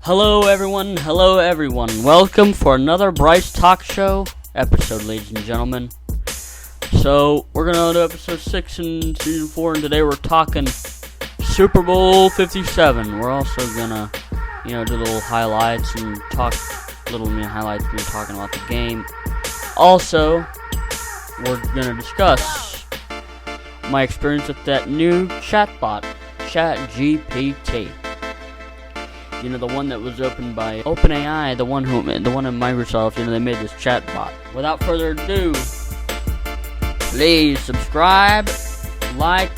Hello everyone, welcome for another Bryce Talk Show episode, ladies and gentlemen. So, we're gonna do episode 6 in season 4, and today we're talking Super Bowl 57. We're also gonna, do little highlights and talk highlights when we're talking about the game. Also, we're gonna discuss my experience with that new chatbot, ChatGPT. The one that was opened by openAI, the one in Microsoft, they made this chatbot. Without further ado, please subscribe, like,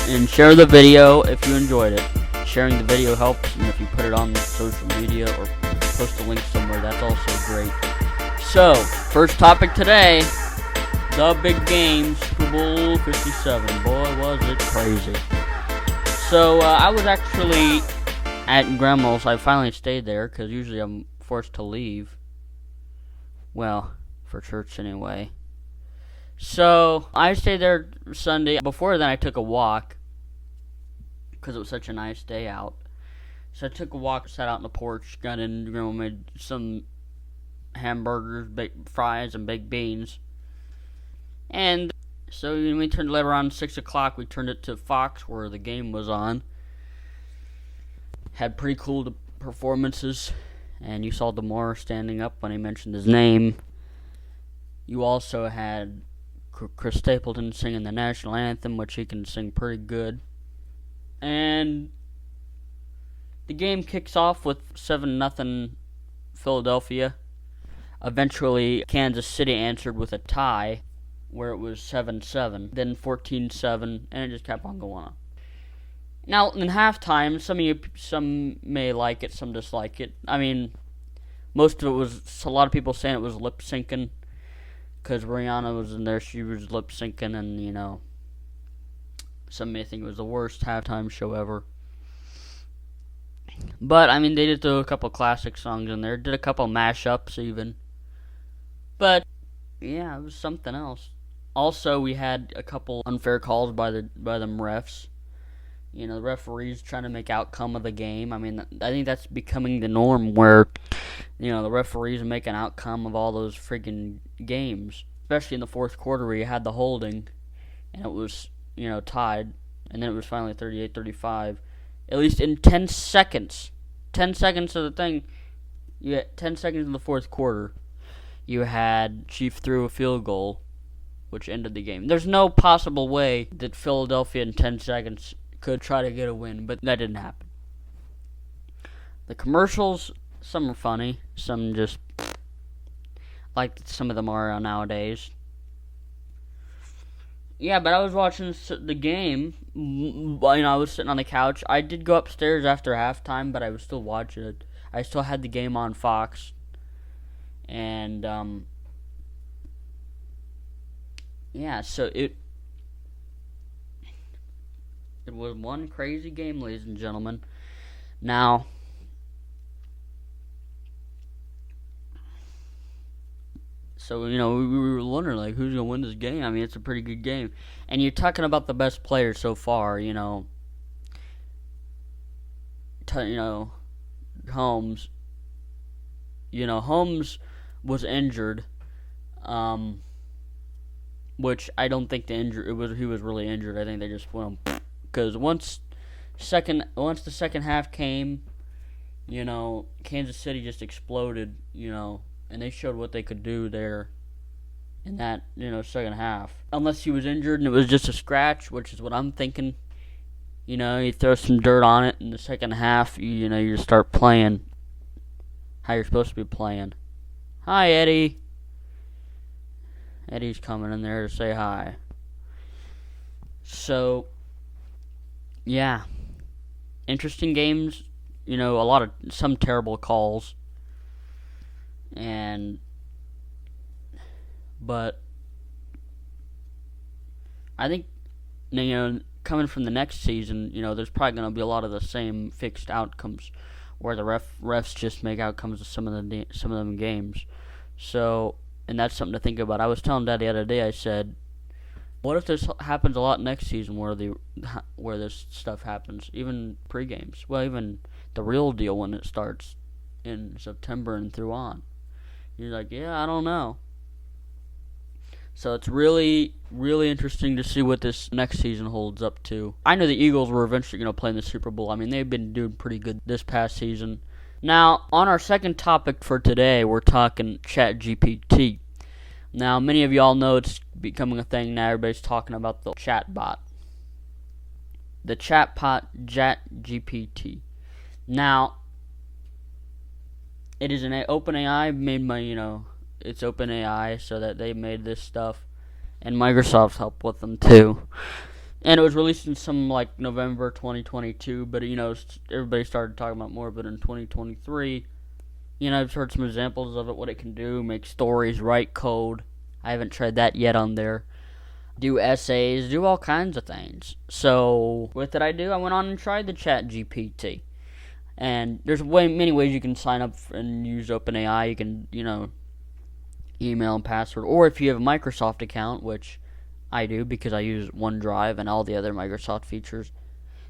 and share the video if you enjoyed it. Sharing the video helps, and if you put it on social media or post a link somewhere, that's also great. So, first topic today, the big game, Super Bowl 57. Boy, was it crazy. So, I was actually at Grandma's. I finally stayed there because usually I'm forced to leave. Well, for church anyway. So I stayed there Sunday. Before then, I took a walk because it was such a nice day out. So I took a walk, sat out on the porch, got in. Grandma made some hamburgers, baked fries, and baked beans. And so we turned it around 6 o'clock. We turned it to Fox where the game was on. Had pretty cool performances, and you saw Demar standing up when he mentioned his name. You also had Chris Stapleton singing the national anthem, which he can sing pretty good. And the game kicks off with 7-0 Philadelphia. Eventually, Kansas City answered with a tie, where it was 7-7, then 14-7, and it just kept on going on. Now, in halftime, some may like it, some dislike it. I mean, most of it was, a lot of people saying it was lip-syncing, because Rihanna was in there, she was lip-syncing, and, some may think it was the worst halftime show ever. But, I mean, they did throw a couple classic songs in there, did a couple mashups even. But, yeah, it was something else. Also, we had a couple unfair calls by them refs. The referees trying to make outcome of the game. I mean, I think that's becoming the norm where, the referees make an outcome of all those freaking games. Especially in the fourth quarter where you had the holding, and it was, tied, and then it was finally 38-35. At least in 10 seconds. 10 seconds of the thing. You had 10 seconds in the fourth quarter. You had Chief threw a field goal, which ended the game. There's no possible way that Philadelphia in 10 seconds could try to get a win, but that didn't happen. The commercials, some are funny, some just like some of them are nowadays. Yeah, but I was watching the game. I was sitting on the couch. I did go upstairs after halftime, but I was still watching it. I still had the game on Fox, and so it was one crazy game, ladies and gentlemen. Now, so, we were wondering, who's going to win this game? I mean, it's a pretty good game. And you're talking about the best players so far, Holmes. Holmes was injured, which I don't think he was really injured. I think they just went him. Because once the second half came, Kansas City just exploded, and they showed what they could do there in that, second half. Unless he was injured and it was just a scratch, which is what I'm thinking. You throw some dirt on it in the second half, you start playing how you're supposed to be playing. Hi, Eddie. Eddie's coming in there to say hi. So, yeah, interesting games, some terrible calls, but I think, coming from the next season, there's probably going to be a lot of the same fixed outcomes, where the refs just make outcomes of some of them games. So, and that's something to think about. I was telling Dad the other day, I said, what if this happens a lot next season where this stuff happens, even pre-games? Well, even the real deal when it starts. in September and threw on. You're like, yeah, I don't know. So it's really, really interesting to see what this next season holds up to. I know the Eagles were eventually going to play in the Super Bowl. I mean, they've been doing pretty good this past season. Now, on our second topic for today, we're talking ChatGPT. Now, many of y'all know it's becoming a thing now. Everybody's talking about the chatbot. The chatbot ChatGPT. Now, it is an OpenAI made by, it's OpenAI, so that they made this stuff, and Microsoft helped with them too. And it was released in some like November 2022, but everybody started talking about more of it in 2023. I've heard some examples of it, what it can do: make stories, write code. I haven't tried that yet on there. Do essays, do all kinds of things. So what did I do? I went on and tried the ChatGPT. And there's many ways you can sign up and use OpenAI. You can, email and password. Or if you have a Microsoft account, which I do because I use OneDrive and all the other Microsoft features,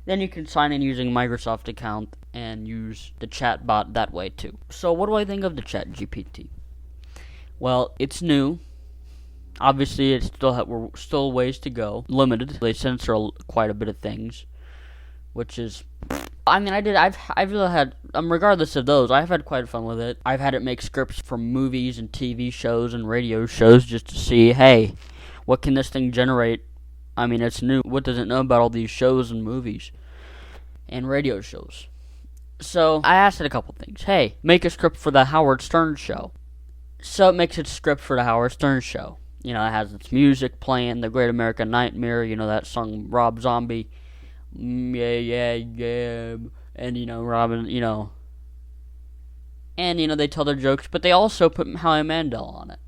then you can sign in using Microsoft account and use the chatbot that way too. So what do I think of the ChatGPT? Well, it's new. Obviously, we're still ways to go. Limited. They censor quite a bit of things, which is... I've really had, regardless of those, I've had quite fun with it. I've had it make scripts for movies and TV shows and radio shows just to see, hey, what can this thing generate? I mean, it's new. What does it know about all these shows and movies and radio shows? So I asked it a couple things. Hey, make a script for the Howard Stern show. So it makes its script for the Howard Stern show. It has its music playing, The Great American Nightmare, that song Rob Zombie. Yeah. And, Robin, And, they tell their jokes, but they also put Howie Mandel on it.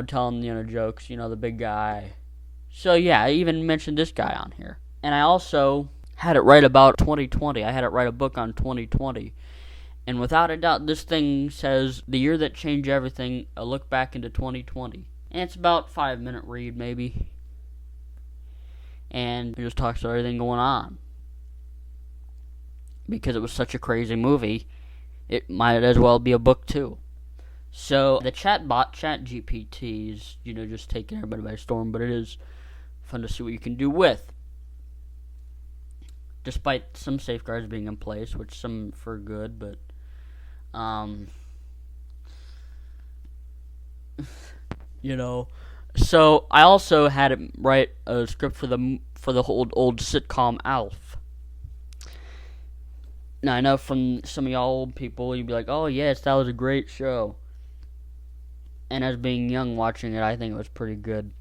Telling, jokes, the big guy. So, yeah, I even mentioned this guy on here. And I also had it write about 2020. I had it write a book on 2020. And without a doubt, this thing says, the year that changed everything, a look back into 2020. And it's about 5-minute read, maybe. And it just talks about everything going on. Because it was such a crazy movie, it might as well be a book too. So the chatbot, ChatGPT, is just taking everybody by storm, but it is fun to see what you can do with. Despite some safeguards being in place, which some for good, but So I also had it write a script for the old sitcom Alf. Now I know from some of y'all old people, you'd be like, "Oh yes, that was a great show." And as being young watching it, I think it was pretty good.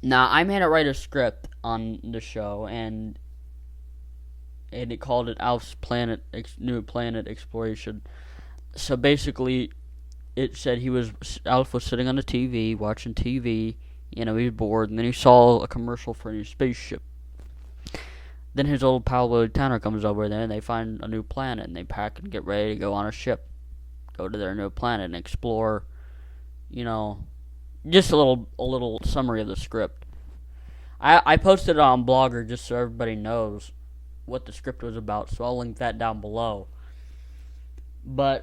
Now I made it write a script on the show, and it called it Alf's New Planet Exploration. So basically, it said Alf was sitting on the TV, watching TV, he was bored, and then he saw a commercial for a new spaceship. Then his old pal Willie Tanner comes over there, and they find a new planet, and they pack and get ready to go on a ship, go to their new planet and explore, just a little summary of the script. I posted it on Blogger just so everybody knows what the script was about, so I'll link that down below. But,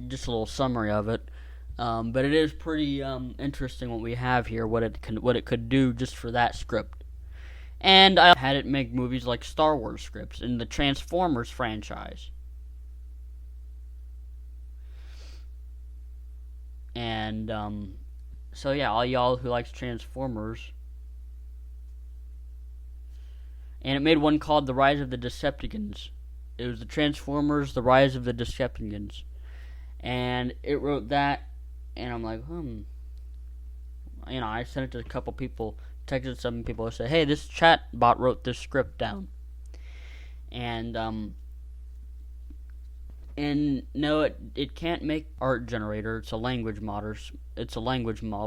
just a little summary of it, but it is pretty interesting what we have here, what it could do just for that script. And I had it make movies like Star Wars scripts in the Transformers franchise. And so yeah, all y'all who likes Transformers. And it made one called The Rise of the Decepticons. It was the Transformers, The Rise of the Decepticons. And it wrote that, and I'm like, I sent it to a couple people, texted some people, and said, hey, this chatbot wrote this script down. And no, it can't make art generator. It's a language model,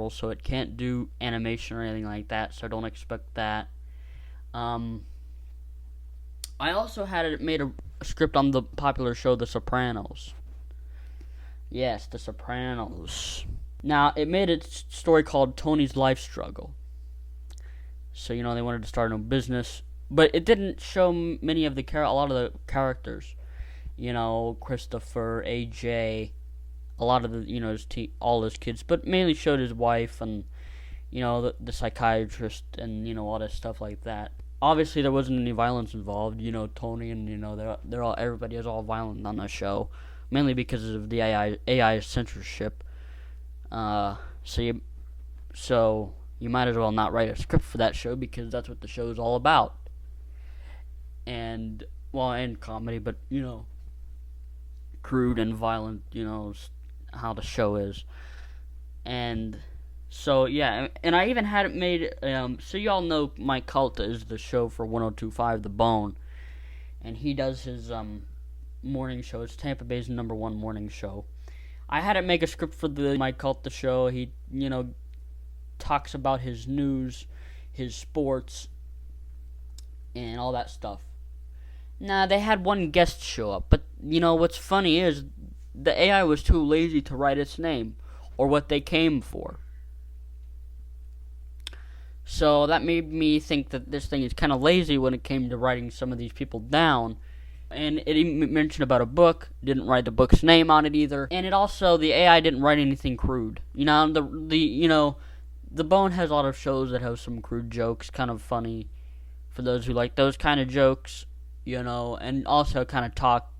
so it can't do animation or anything like that, so don't expect that. I also had it made a script on the popular show The Sopranos. Yes, The Sopranos. Now, it made a story called Tony's Life Struggle. So, they wanted to start a new business, but it didn't show many of a lot of the characters. Christopher, AJ, a lot of the all his kids, but mainly showed his wife and the psychiatrist and all that stuff like that. Obviously, there wasn't any violence involved. Tony and everybody is all violent on the show, mainly because of the AI censorship. So you might as well not write a script for that show because that's what the show is all about. And comedy, but crude and violent, how the show is. And so yeah, and I even had it made. So you all know Mike Calta is the show for 102.5 The Bone, and he does his morning show. It's Tampa Bay's #1 morning show. I had it make a script for the Mike Calta show. He talks about his news, his sports, and all that stuff. Nah, they had one guest show up, but what's funny is the AI was too lazy to write its name or what they came for. So that made me think that this thing is kind of lazy when it came to writing some of these people down. And it even mentioned about a book, didn't write the book's name on it either. And it also, the AI didn't write anything crude. The Bone has a lot of shows that have some crude jokes, kind of funny for those who like those kind of jokes, and also kind of talk,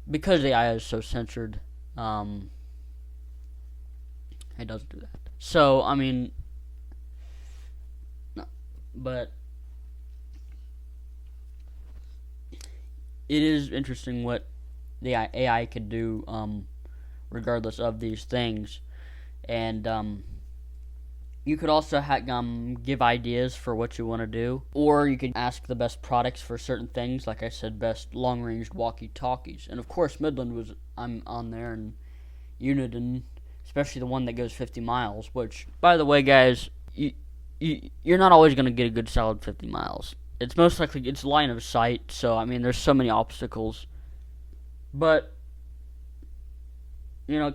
because the AI is so censored, it doesn't do that. So, but it is interesting what the AI could do, regardless of these things. And you could also give ideas for what you want to do, or you could ask the best products for certain things. Like I said, best long-range walkie-talkies, and of course Midland I'm on there, and Uniden, especially the one that goes 50 miles. Which, by the way, guys, you're not always going to get a good solid 50 miles. It's most likely it's line of sight, so there's so many obstacles. But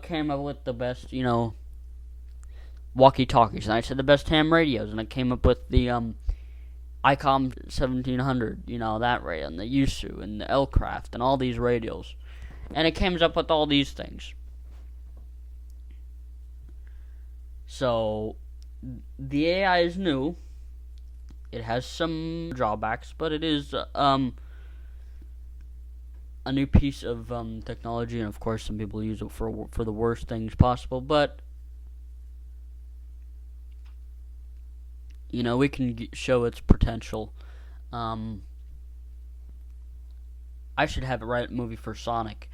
came up with the best walkie-talkies, and I said the best ham radios, and I came up with the ICOM 1700, that radio, and the Yusu, and the L-Craft, and all these radios, and it came up with all these things. So the AI is new. It has some drawbacks, but it is a new piece of technology, and of course some people use it for the worst things possible, but we can show its potential. I should have it write a movie for Sonic.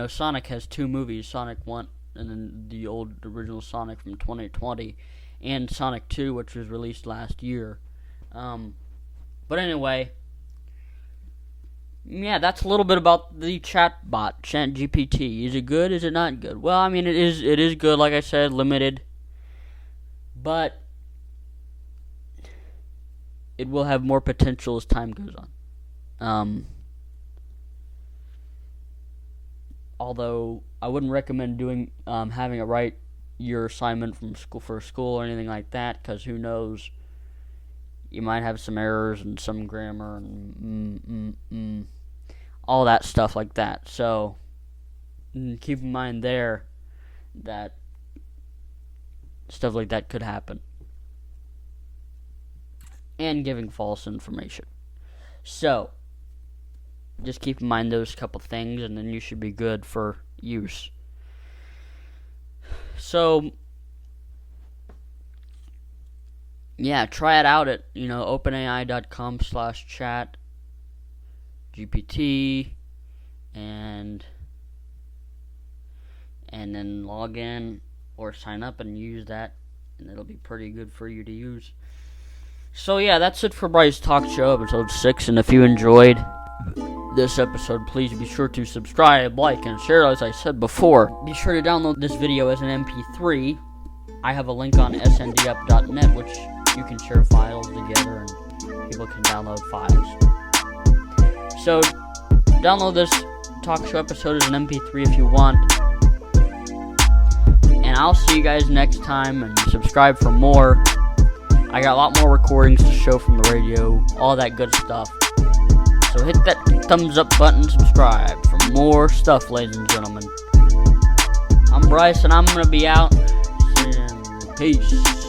Sonic has 2 movies, Sonic 1 and then the original Sonic from 2020, and Sonic 2, which was released last year. But anyway, yeah, that's a little bit about the chatbot, ChatGPT. Is it good? Is it not good? Well, it is good, like I said, limited, but it will have more potential as time goes on. Although I wouldn't recommend having it write your assignment for school or anything like that, because who knows, you might have some errors and some grammar and all that stuff like that. So keep in mind there that stuff like that could happen. And giving false information. So just keep in mind those couple things, and then you should be good for use. So yeah, try it out at openai.com/chatGPT, and then log in or sign up and use that, and it'll be pretty good for you to use. So yeah, that's it for Bryce Talk Show episode 6, and if you enjoyed this episode, please be sure to subscribe, like, and share, as I said before. Be sure to download this video as an MP3. I have a link on sndup.net, which you can share files together and people can download files. So download this talk show episode as an MP3 if you want. And I'll see you guys next time, and subscribe for more. I got a lot more recordings to show from the radio, all that good stuff. So hit that thumbs up button, subscribe for more stuff, ladies and gentlemen. I'm Bryce, and I'm going to be out. Peace.